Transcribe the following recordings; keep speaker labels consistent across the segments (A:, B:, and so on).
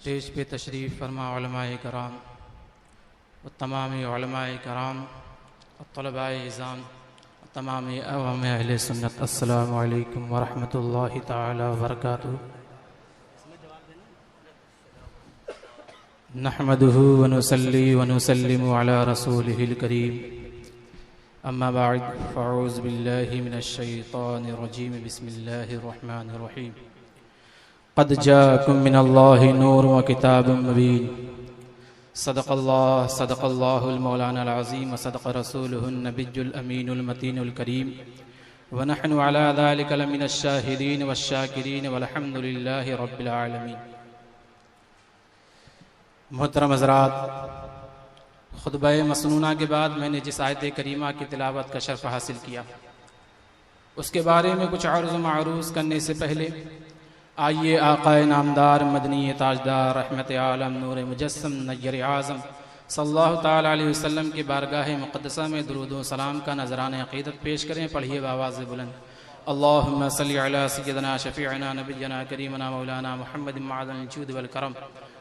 A: Stage पे तशरीफ़ फरमा उलमाए कराम व तमामी उलमाए कराम और तलबाए इज़ाम और तमामी अवाम अहले सुन्नत, अस्सलामु अलैकुम व रहमतुल्लाहि तआला व बरकातुहू। नहमदुहु व नुसल्ली व नुसल्लिमु अला रसूलिहिल करीम, अम्मा बअद, फ़अऊज़ु बिल्लाहि मिनश शैतानिर रजीम, बिस्मिल्लाहिर रहमानिर रहीम। क़द जाअकुम मिनल्लाहि नूरुन व किताबुम मुबीन। सदक़ल्लाहुल मौलानाल अज़ीम व सदक़ रसूलुहुन नबियुल अमीनुल मतीनुल करीम व नहनु अला ज़ालिका लमिनश शाहिदीन वश्शाकिरीन वल्हम्दुलिल्लाहि रब्बिल आलमीन। मोहतरम हज़रात, खुतबा मसनूना के बाद मैंने जिस आयत करीमा की तिलावत का शर्फ हासिल किया, उसके बारे में कुछ अर्ज़ मारूज़ करने से पहले आइए आक़ाए नामदार मदनी ताजदार रहमत आलम नूर मुजस्सम नय्यर आज़म सल्लल्लाहु ताला अलैहि वसल्लम की बारगाह मुक़द्दसा में दुरूद व सलाम का नजराने अक़ीदत पेश करें। पढ़िए बावाज़ बुलंद, अल्लाहुम्मा सल्लि अला सय्यिदना शफ़ीअना नबिय्यना करीमना मौलाना मुहम्मद मअदनिल जूद वल करम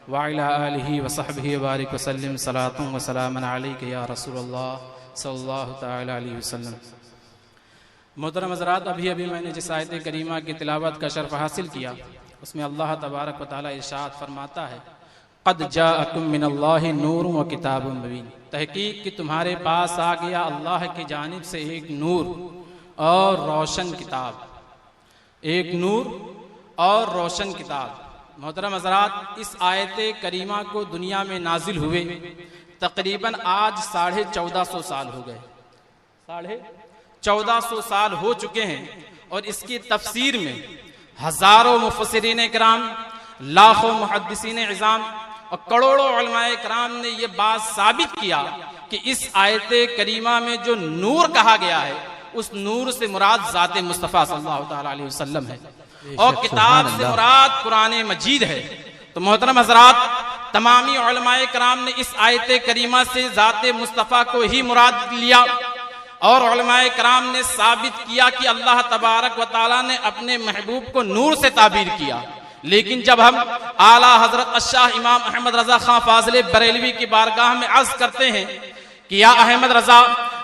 A: व अला आलिहि व सहबिहि व बारिक व सल्लिम सलातुन व सलामन अलैका या रसूलल्लाह सल्लल्लाहु ताला अलैहि वसल्लम। मोहतरम हज़रात, अभी अभी मैंने जिस आयत करीमा की तिलावत का शर्फ हासिल किया, उसमें अल्लाह तबारक व तआला इरशाद फरमाता है, क़द जाअकुम मिनल्लाहि नूरुन व किताबुम मुबीन। तहकीक कि तुम्हारे पास आ गया अल्लाह की जानिब से एक नूर और रोशन किताब, एक नूर और रोशन किताब। मोहतरम हज़रात, इस आयत करीमा को दुनिया में नाजिल हुए तकरीबन आज 1450 साल हो गए, 1450 साल हो चुके हैं, और इसकी तफसीर में हजारों मुफस्सिरीन इकराम, लाखों मुहद्दिसीन इज़ाम और करोड़ों उलमाए किराम ने यह बात साबित किया कि इस आयत करीमा में जो नूर कहा गया है, उस नूर से मुराद ज़ाते मुस्तफ़ा सल्लल्लाहु ताला अलैहि वसल्लम है और किताब से मुराद कुरान मजीद है। तो मोहतरम हज़रात, तमामी उलमाए किराम ने इस आयत करीमा से ज़ाते मुस्तफ़ा को ही मुराद लिया और उलमाए किराम ने साबित किया कि अल्लाह तबारक व तआला ने अपने महबूब को नूर से ताबीर किया। लेकिन जब हम आला हजरत अशाह इमाम अहमद रजा खां फाज़िले बरेलवी की बारगाह में अर्ज करते हैं कि या अहमद रजा,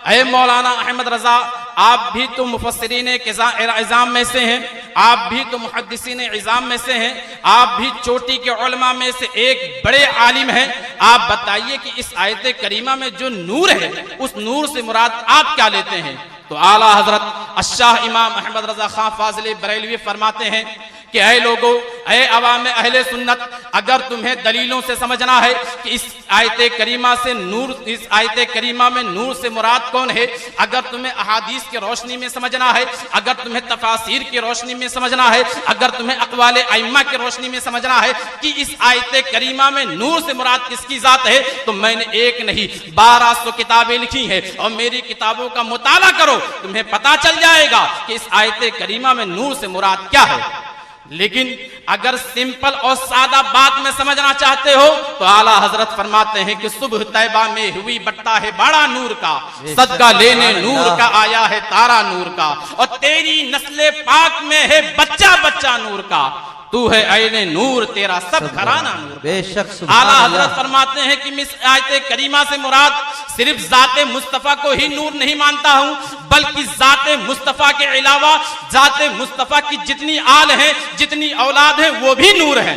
A: ऐ मौलाना अहमद रजा, आप भी तो मुफस्सिरीन इज़ाम में से हैं, आप भी तो मुहद्दिसीन इज़ाम में से हैं, आप भी चोटी के उलमा में से एक बड़े आलिम हैं, आप बताइए कि इस आयत करीमा में जो नूर है, उस नूर से मुराद आप क्या लेते हैं? तो आला हजरत अशाह इमाम अहमद रजा खां फाज़िले बरेलवी फरमाते हैं कि ऐ लोगों, ऐ अवाम अहले सुन्नत, अगर तुम्हें दलीलों से समझना है कि इस आयत करीमा से नूर, इस आयत करीमा में नूर से मुराद कौन है, अगर तुम्हें अहादीस की रोशनी में समझना है, अगर तुम्हें तफासीर की रोशनी में समझना है, अगर तुम्हें अक़वाले अइम्मा की रोशनी में समझना है कि इस आयत करीमा में नूर से मुराद किसकी जात है, तो मैंने एक नहीं 1200 किताबें लिखी हैं और मेरी किताबों का मुताला करो, तुम्हें पता चल जाएगा कि इस आयत करीमा में नूर से मुराद क्या है। लेकिन अगर सिंपल और सादा बात में समझना चाहते हो तो आला हजरत फरमाते हैं कि सुबह तैबा में हुई बट्टा है बड़ा नूर का, सदका लेने नूर का आया है तारा नूर का, और तेरी नस्ले पाक में है बच्चा बच्चा नूर का, तू है ऐने नूर तेरा सब घराना नूर। बेशक आला हजरत फरमाते हैं कि मैं इस आयत करीमा से मुराद सिर्फ ज़ाते मुस्तफ़ा को ही नूर नहीं मानता हूं, बल्कि ज़ाते मुस्तफ़ा के अलावा ज़ाते मुस्तफ़ा की जितनी आल हैं, जितनी औलाद हैं, वो भी नूर है।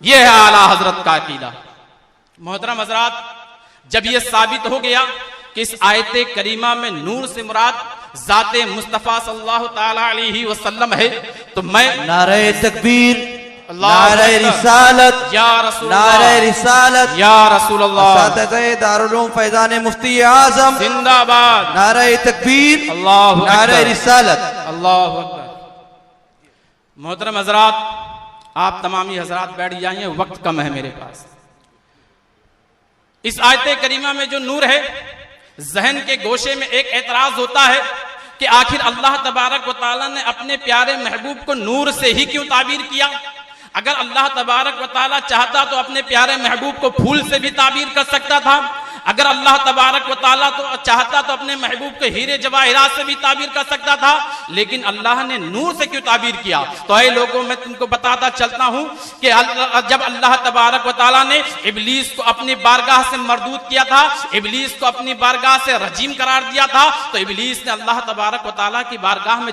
A: यह है आला हजरत का अकीदा। मोहतरम हज़रात, जब यह साबित हो गया कि इस आयत करीमा में नूर से मुराद ज़ाते मुस्तफ़ा सल्लल्लाहु ताला अलैहि वसल्लम है, तो मैं
B: नारे तकबीर, नारे रिसालत
A: या रसूल,
B: नारे रिसालत
A: या रसूल अल्लाह,
B: असातिज़े दारुल उलूम फैज़ान मुफ्ती आज़म
A: जिंदाबाद,
B: नारे तकबीर,
A: अल्लाहु
B: नारे
A: अकबर,
B: रिसालत,
A: अल्लाहु अकबर। मोहतरम हज़रात, आप तमामी हज़रात बैठ जाइए, वक्त कम है मेरे पास। इस आयत करीमा में जो नूर है, जहन के गोशे में एक एतराज होता है कि आखिर अल्लाह तबारक व तआला ने अपने प्यारे महबूब को नूर से ही क्यों ताबीर किया? अगर अल्लाह तबारक व तआला चाहता तो अपने प्यारे महबूब को फूल से भी ताबीर कर सकता था, अगर अल्लाह तबारक व तआला तो चाहता तो अपने महबूब के हीरे जवाहिरात से भी ताबीर कर सकता था, लेकिन अल्लाह ने नूर से क्यों ताबीर किया? तो ऐ लोगों, मैं तुमको बताता चलता हूं कि जब अल्लाह तबारक व तआला ने इब्लीस को अपनी बारगाह से मरदूद किया था, इब्लीस को अपनी बारगाह से रजीम करार दिया था, तो इब्लीस ने अल्लाह तबारक व तआला की बारगाह में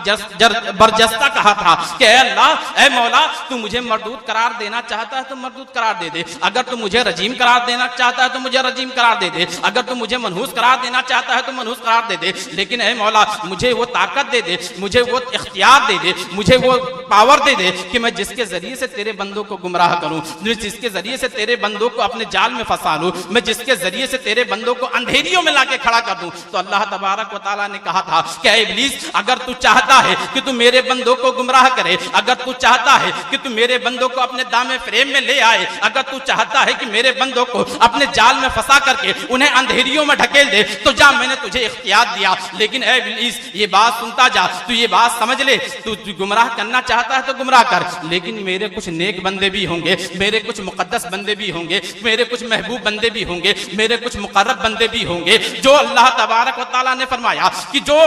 A: बरजस्ता कहा था कि ऐ अल्लाह, ऐ मौला, तू मुझे मरदूद करार देना चाहता है तो मरदूद करार दे दे, अगर तू मुझे रजीम करार देना चाहता है तो मुझे रजीम करार दे दे, अगर तू मुझे मनहूस करार देना चाहता है तो मनहूस करार दे दे, लेकिन ऐ मौला, मुझे वो ताकत दे दे, मुझे वो इख्तियार दे दे, मुझे वो पावर दे दे कि मैं जिसके जरिए से तेरे बंदों को गुमराह करूं, मैं जिसके जरिए से तेरे बंदों को अपने जाल में फंसा लूं, मैं जिसके जरिए से तेरे बंदों को अंधेरियों में लाके खड़ा कर दूं। तो अल्लाह तबारक व तआला ने कहा था कि ऐ इब्लीस, अगर तू चाहता है कि तू मेरे बंदों को गुमराह करे, अगर तू चाहता है कि तू मेरे बंदों को अपने दामे फ्रेम में ले आए, अगर तू चाहता है कि मेरे बंदों को अपने जाल में फंसा करके उन्हें अंधेरियों में ढकेल दे, तो जा, मैंने तुझे इख्तियार दिया, लेकिन ऐ इब्लीस, ये बात सुनता जा, तू ये बात समझ ले, तू गुमराह करना चाहता है तो गुमराह कर, लेकिन मेरे कुछ नेक बंदे भी होंगे, मेरे कुछ मुकद्दस बंदे भी होंगे, मेरे कुछ महबूब बंदे भी होंगे, मेरे कुछ मुकर्रब बंदे भी होंगे, जो अल्लाह तबारक व तआला ने फरमाया कि जो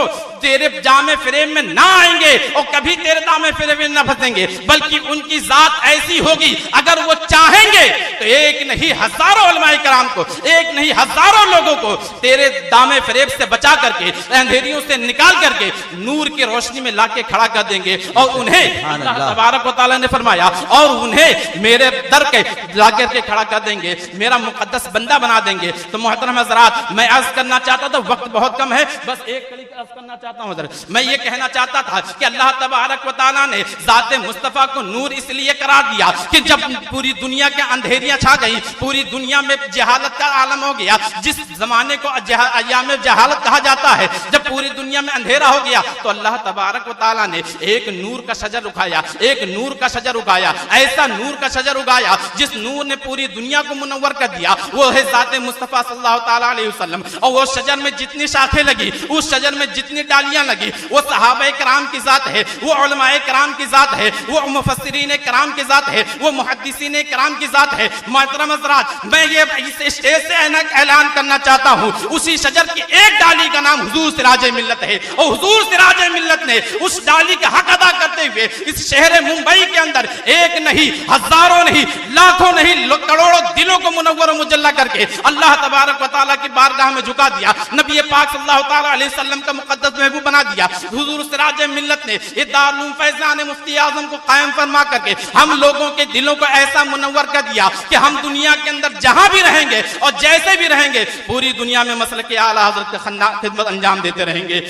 A: तेरे जामे फ्रेम में ना आएंगे और कभी तेरे दामे फ्रेम में ना फंसेंगे, बल्कि उनकी जात ऐसी होगी, अगर वो चाहेंगे तो एक नहीं हजारों उलमाए कराम को, एक नहीं हजारों लोगों को तेरे दामे फ्रेम से बचा करके, अंधेरियों से निकाल करके नूर की रोशनी में लाके खड़ा कर देंगे, और उन्हें अल्लाह तबारक व तआला ने फरमाया, और उन्हें मेरे दर के लाकर के खड़ा कर देंगे, मेरा मुकद्दस बंदा बना देंगे। तो मोहतरम हज़रात, मैं अर्ज करना चाहता था, वक्त बहुत कम है, बस एक कड़ी अर्ज करना चाहता हूं। मैं ये कहना चाहता था कि अल्लाह तबारक व तआला ने जाते मुस्तफा को नूर इसलिए करार दिया कि जब पूरी दुनिया के अंधेरियां छा गई, पूरी दुनिया में जहालत का आलम हो गया, जिस जमाने को अय्याम जहालत कहा जाता है, जब पूरी दुनिया में अंधेरा हो गया, तो अल्लाह तबारक व तआला ने एक नूर का शजर उगाया, एक नूर का शजर उगाया, ऐसा नूर का शजर उगाया जिस नूर ने पूरी दुनिया को मुनव्वर कर दिया, वो है जाते मुस्तफा सल्लल्लाहु तआला अलैहि वसल्लम। और वो शजर में जितनी शाखें लगी, उस शजर में जितनी डालियां लगी, वो सहाबा कराम की जात है, वो उलमाए कराम की जात है, वो मुफस्सिरीन कराम की जात है, वो मुहद्दिसीन कराम की जात है। मोहतरम हज़रात, मैं ये इस स्टेज से ऐलान करना चाहता हूँ, उसी शजर की एक डाली का नाम हुजूर सिराजे मिल्लत है, और हुजूर सिराजे मिल्लत ने उस डाली का हक अदा करते हुए इस शहर मुंबई के अंदर एक नहीं, हजारों नहीं, लाखों नहीं, करोड़ों दिलों को मुनव्वर मुजल्ला करके अल्लाह तबारक व तआला की बारगाह में झुका दिया, नबी पाक सल्लल्लाहु तआला अलैहि वसल्लम का मुकद्दस महबूब बना दिया। हुजूर सिराजे मिल्लत ने ये दारुल फैज़ान मुफ्ती आज़म को कायम फरमा करके हम लोगों के दिलों को ऐसा मुनव्वर कर दिया कि हम दुनिया के अंदर जहां भी रहेंगे और जैसे भी रहेंगे, पूरी दुनिया में मसलक आला हज़रत की खिदमत अंजाम देते रहेंगे।